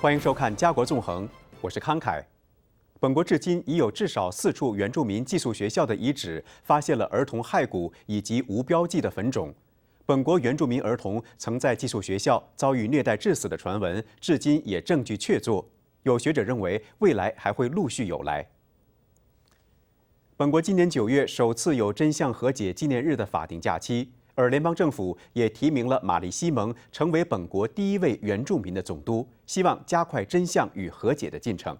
欢迎收看《家国纵横》，我是康凯。本国至今已有至少4处原住民寄宿学校的遗址发现了儿童骸骨以及无标记的坟冢。本国原住民儿童曾在寄宿学校遭遇虐待致死的传闻，至今也证据确凿。有学者认为，未来还会陆续有来。本国今年9月首次有真相和解纪念日的法定假期，而联邦政府也提名了玛丽西蒙成为本国第1位原住民的总督，希望加快真相与和解的进程。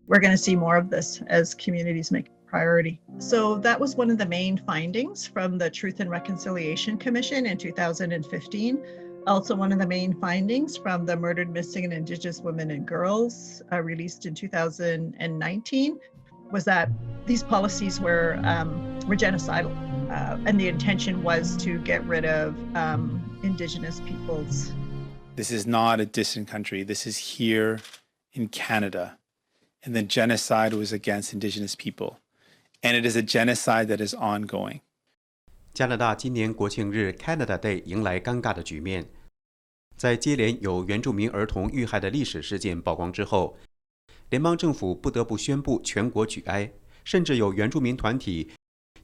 We're going to see more of this as communities make it a priority. So that was one of the main findings from the Truth and Reconciliation Commission in 2015. Also one of the main findings from the Murdered, Missing, and Indigenous Women and Girls released in 2019 was that these policies were genocidal, and the intention was to get rid of Indigenous peoples. This is not a distant country. This is here in Canada.And the genocide was against Indigenous people. And it is a genocide that is ongoing. 加拿大今年国庆日 Canada Day 迎来尴尬的局面。在接连有原住民儿童遇害的历史事件曝光之后，联邦政府不得不宣布全国举哀，甚至有原住民团体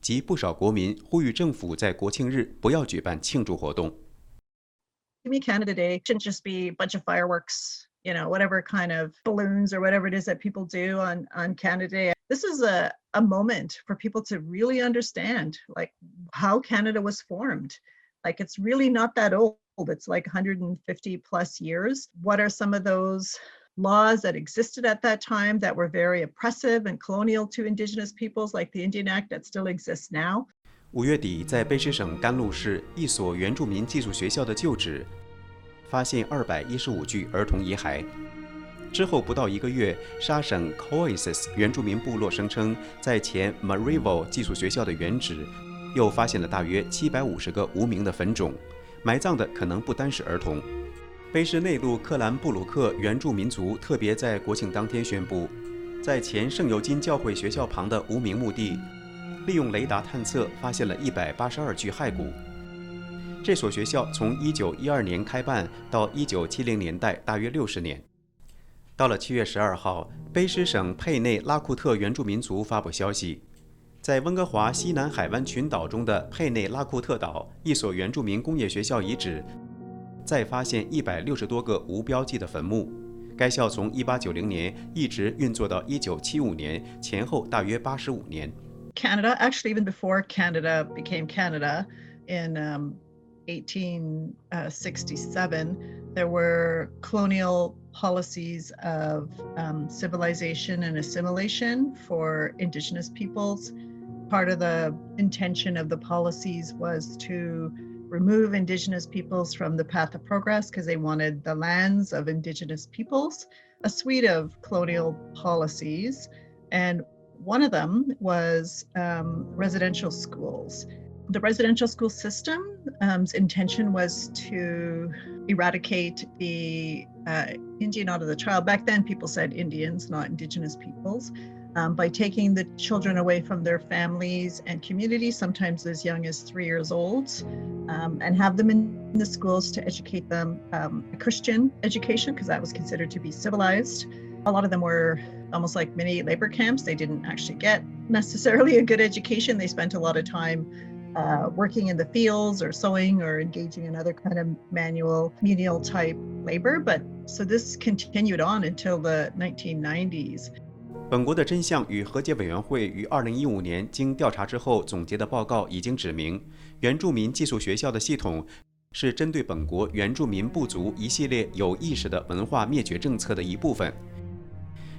及不少国民呼吁政府在国庆日不要举办庆祝活动。To me, Canada Day shouldn't just be a bunch of fireworks.You know, whatever kind of balloons or whatever it is that people do on Canada Day. This is a moment for people to really understand like how Canada was formed. Like it's really not that old. It's like 150 plus years. What are some of those laws that existed at that time that were very oppressive and colonial to Indigenous peoples, like the Indian Act that still exists now? 5月底，在卑诗省甘露市一所原住民寄宿学校的旧址发现215具儿童遗骸。之后不到1个月，沙省 Coises 原住民部落声称，在前 Marieville 寄宿学校的原址又发现了大约750个无名的坟冢，埋葬的可能不单是儿童。卑诗内陆克兰布鲁克原住民族特别在国庆当天宣布，在前圣尤金教会学校旁的无名墓地，利用雷达探测发现了182具骸骨。这所学校从1912年开办到1970年代，大约60年。到了7月12号，卑诗省佩内拉库特原住民族发布消息，在温哥华西南海湾群岛中的佩内拉库特岛一所原住民工业学校遗址，再发现160多个无标记的坟墓。该校从1890年一直运作到1975年，前后大约85年。Canada, actually even before Canada became Canada, in1867, there were colonial policies of civilization and assimilation for Indigenous peoples. Part of the intention of the policies was to remove Indigenous peoples from the path of progress because they wanted the lands of Indigenous peoples. A suite of colonial policies, and one of them was residential schools.The residential school system's intention was to eradicate the Indian out of the child. Back then, people said Indians, not Indigenous peoples, by taking the children away from their families and communities, sometimes as young as 3 years old, and have them in the schools to educate them a Christian education, because that was considered to be civilized. A lot of them were almost like mini labor camps. They didn't actually get necessarily a good education. They spent a lot of time working in the fields or sewing or engaging in other kind of manual, menial type labor. But so this continued on until the 1990s. 本国的真相与和解委员会于2015年经调查之后总结的报告已经指明，原住民寄宿学校的系统是针对本国原住民部族一系列有意识的文化灭绝政策的一部分。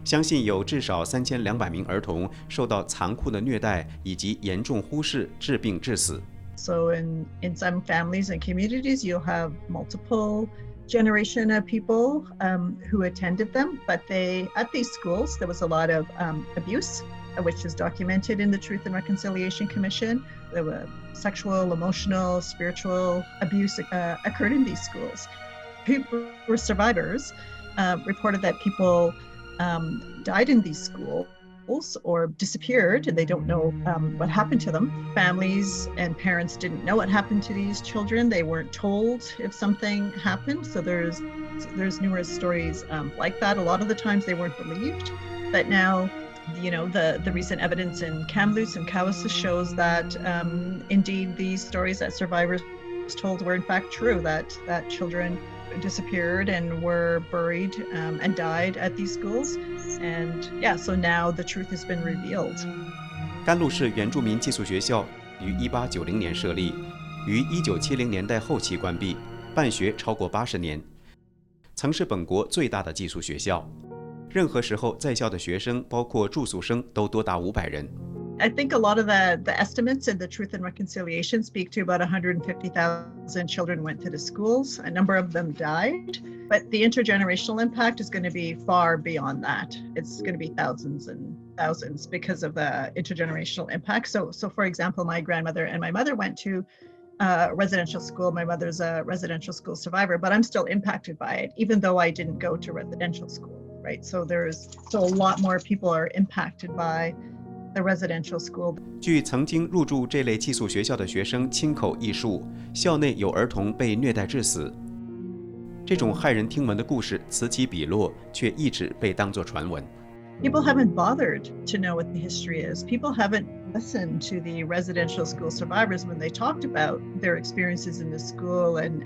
相信有至少3200名儿童受到残酷的虐待以及严重忽视、致病致死。So in some families and communities, you'll have multiple generation of people who attended them, but at these schools, there was a lot of abuse, which is documented in the Truth and Reconciliation Commission. There were sexual, emotional, spiritual abuse occurred in these schools. People were survivors reported that people died in these schools or disappeared, and they don't know what happened to them. Families and parents didn't know what happened to these children. They weren't told if something happened. So there's numerous stories like that. A lot of the times they weren't believed, but now, you know, the recent evidence in Kamloops and Cowessess shows that indeed these stories that survivors told were in fact true, that children disappeared and were buried and died at these schools. And yeah, so now the truth has been revealed. 甘露市原住民寄宿学校于1890年设立，于1970年代后期关闭，办学超过80年，曾是本国最大的寄宿学校。任何时候在校的学生，包括住宿生，都多达500人。I think a lot of the estimates in the Truth and Reconciliation speak to about 150,000 children went to the schools. A number of them died, but the intergenerational impact is going to be far beyond that. It's going to be thousands and thousands because of the intergenerational impact. So for example, my grandmother and my mother went to residential school. My mother's a residential school survivor, but I'm still impacted by it, even though I didn't go to residential school, right? So a lot more people are impacted by the residential school. 据曾经入住这类寄宿学校的学生亲口忆述，校内有儿童被虐待致死。这种骇人听闻的故事此起彼落，却一直被当作传闻。People haven't bothered to know what the history is. People haven't listened to the residential school survivors when they talked about their experiences in the school and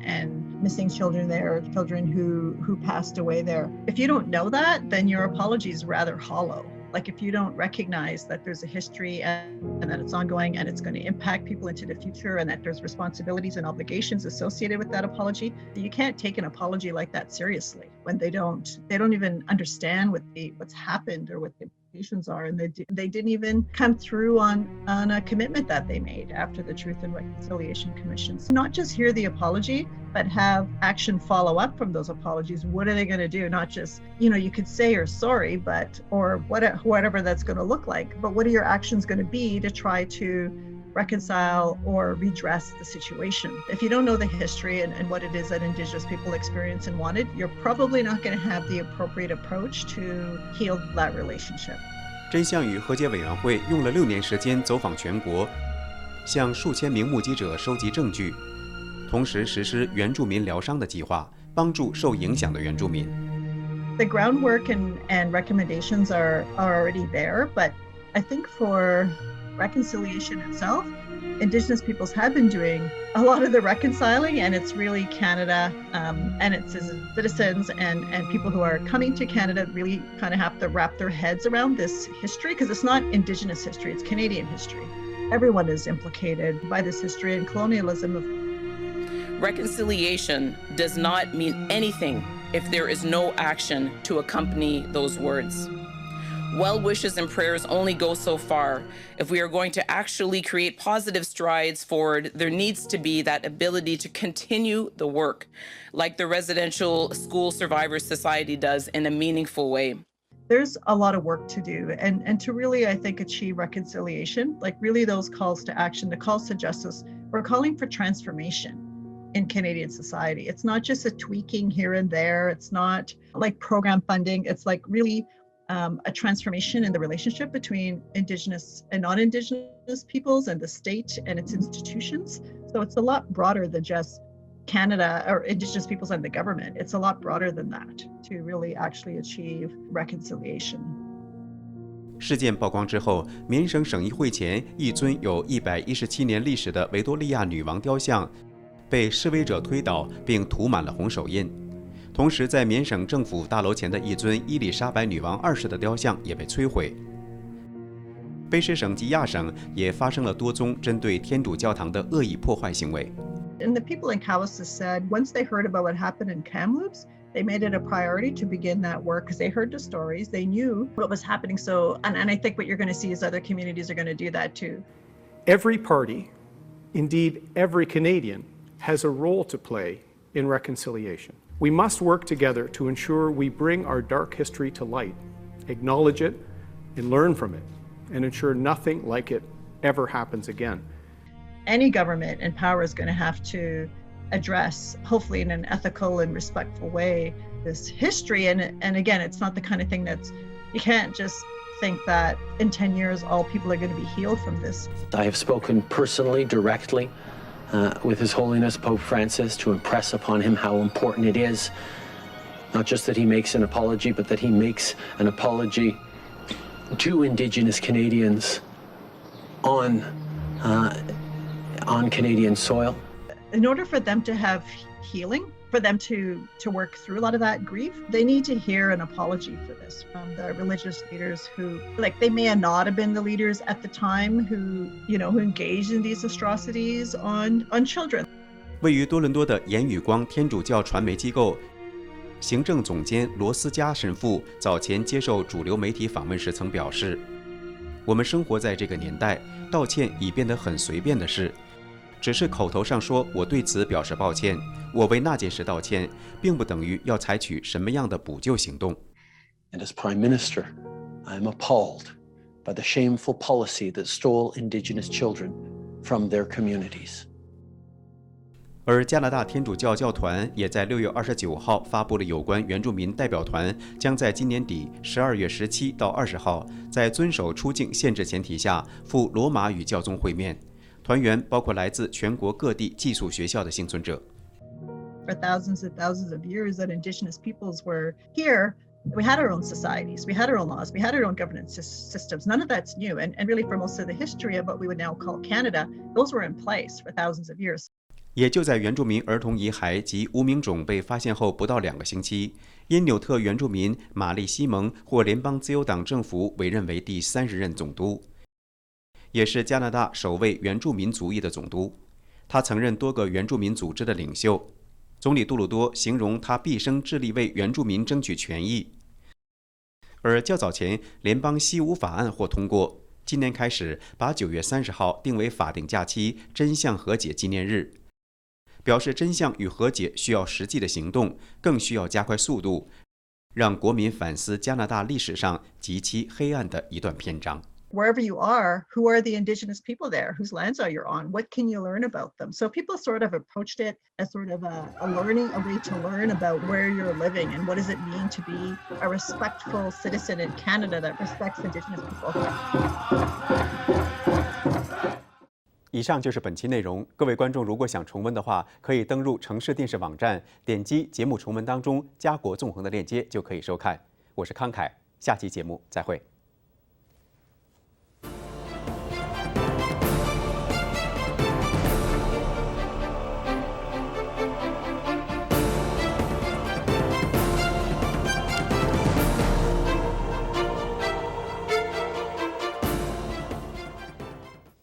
missing children there, children who passed away there. If you don't know that, then your apology is rather hollow. Like if you don't recognize that there's a history and that it's ongoing and it's going to impact people into the future and that there's responsibilities and obligations associated with that apology, you can't take an apology like that seriously when they don't even understand what's happened or what the implications are, and they didn't even come through on a commitment that they made after the Truth and Reconciliation Commission. So not just hear the apology, but have action follow up from those apologies. What are they going to do? Not just, you could say you're sorry, or whatever that's going to look like, but what are your actions going to be to try to reconcile or redress the situation? If you don't know the history and what it is that Indigenous people experienced and wanted, you're probably not going to have the appropriate approach to heal that relationship. 真相与和解委员会用了6年时间走访全国，向数千名目击者收集证据，同时实施原住民疗伤的计划，帮助受影响的原住民。The groundwork and recommendations are already there, but I think for reconciliation itself, Indigenous peoples have been doing a lot of the reconciling, and it's really Canada and its citizens and people who are coming to Canada really kind of have to wrap their heads around this history, because it's not Indigenous history, it's Canadian history. Everyone is implicated by this history and colonialism. Reconciliation does not mean anything if there is no action to accompany those words. Well wishes and prayers only go so far. If we are going to actually create positive strides forward, there needs to be that ability to continue the work, like the Residential School Survivors Society does, in a meaningful way. There's a lot of work to do, and to really, I think, achieve reconciliation, like really those calls to action, the calls to justice, we're calling for transformation in Canadian society. It's not just a tweaking here and there. It's not like program funding. It's like really a transformation in the relationship between Indigenous and non-Indigenous peoples and the state and its institutions. So it's a lot broader than just Canada or Indigenous peoples and the government. It's a lot broader than that to really actually achieve reconciliation. 事件曝光之后，缅省省议会前一尊有117年历史的维多利亚女王雕像被示威者推倒，并涂满了红手印。同时，在缅省政府大楼前的一尊伊丽莎白女王2世的雕像也被摧毁。卑诗省及亚省也发生了多宗针对天主教堂的恶意破坏行为。And the people in Cowessess said once they heard about what happened in Kamloops, they made it a priority to begin that work because they heard the stories, they knew what was happening. So, and I think what you're going to see is other communities are going to do that too. Every party, indeed every Canadian, has a role to play in reconciliation. We must work together to ensure we bring our dark history to light, acknowledge it, and learn from it, and ensure nothing like it ever happens again. Any government in power is going to have to address, hopefully in an ethical and respectful way, this history. And again, it's not the kind of thing that's, you can't just think that in 10 years all people are going to be healed from this. I have spoken personally, directly, with His Holiness Pope Francis to impress upon him how important it is, not just that he makes an apology, but that he makes an apology to Indigenous Canadians on Canadian soil. In order for them to have healing, for them to work through a lot of that grief, they need to hear an apology for this from the religious leaders who, like, they may not have been the leaders at the time who engaged in these atrocities on children. 位于多伦多的严宇光天主教传媒机构行政总监罗斯加神父早前接受主流媒体访问时曾表示，我们生活在这个年代，道歉已变得很随便的事，只是口头上说我对此表示抱歉，我为那件事道歉，并不等于要采取什么样的补救行动。 And as Prime Minister, I am appalled by the shameful policy that stole Indigenous children from their communities. 而加拿大天主教教团也在6月29号发布了有关原住民代表团将在今年底12月17到20号在遵守出境限制前提下赴罗马与教宗会面，团员包括来自全国各地寄宿学校的幸存者。 For thousands and thousands of years that Indigenous peoples were here, we had our own societies, we had our own laws, we had our own governance systems. None of that's new. And really for most of the history of what we would now call Canada, those were in place for thousands of years. 也就在原住民儿童遗骸及无名种被发现后不到2个星期，因纽特原住民玛丽西蒙获联邦自由党政府委任为第30任总督，也是加拿大首位原住民族裔的总督。他曾任多个原住民组织的领袖。总理杜鲁多形容他毕生致力为原住民争取权益。而较早前，联邦西武法案获通过，今年开始把9月30号定为法定假期真相和解纪念日。 表示真相与和解需要实际的行动，更需要加快速度，让国民反思加拿大历史上极其黑暗的一段篇章。 Wherever you are, who are the Indigenous people there? Whose lands are you on? What can you learn about them? So people sort of approached it as sort of a way to learn about where you're living and what does it mean to be a respectful citizen in Canada that respects Indigenous people. 以上就是本期内容。各位观众，如果想重温的话，可以登入城市电视网站，点击节目重温当中“家国纵横”的链接就可以收看。我是康凯，下期节目再会。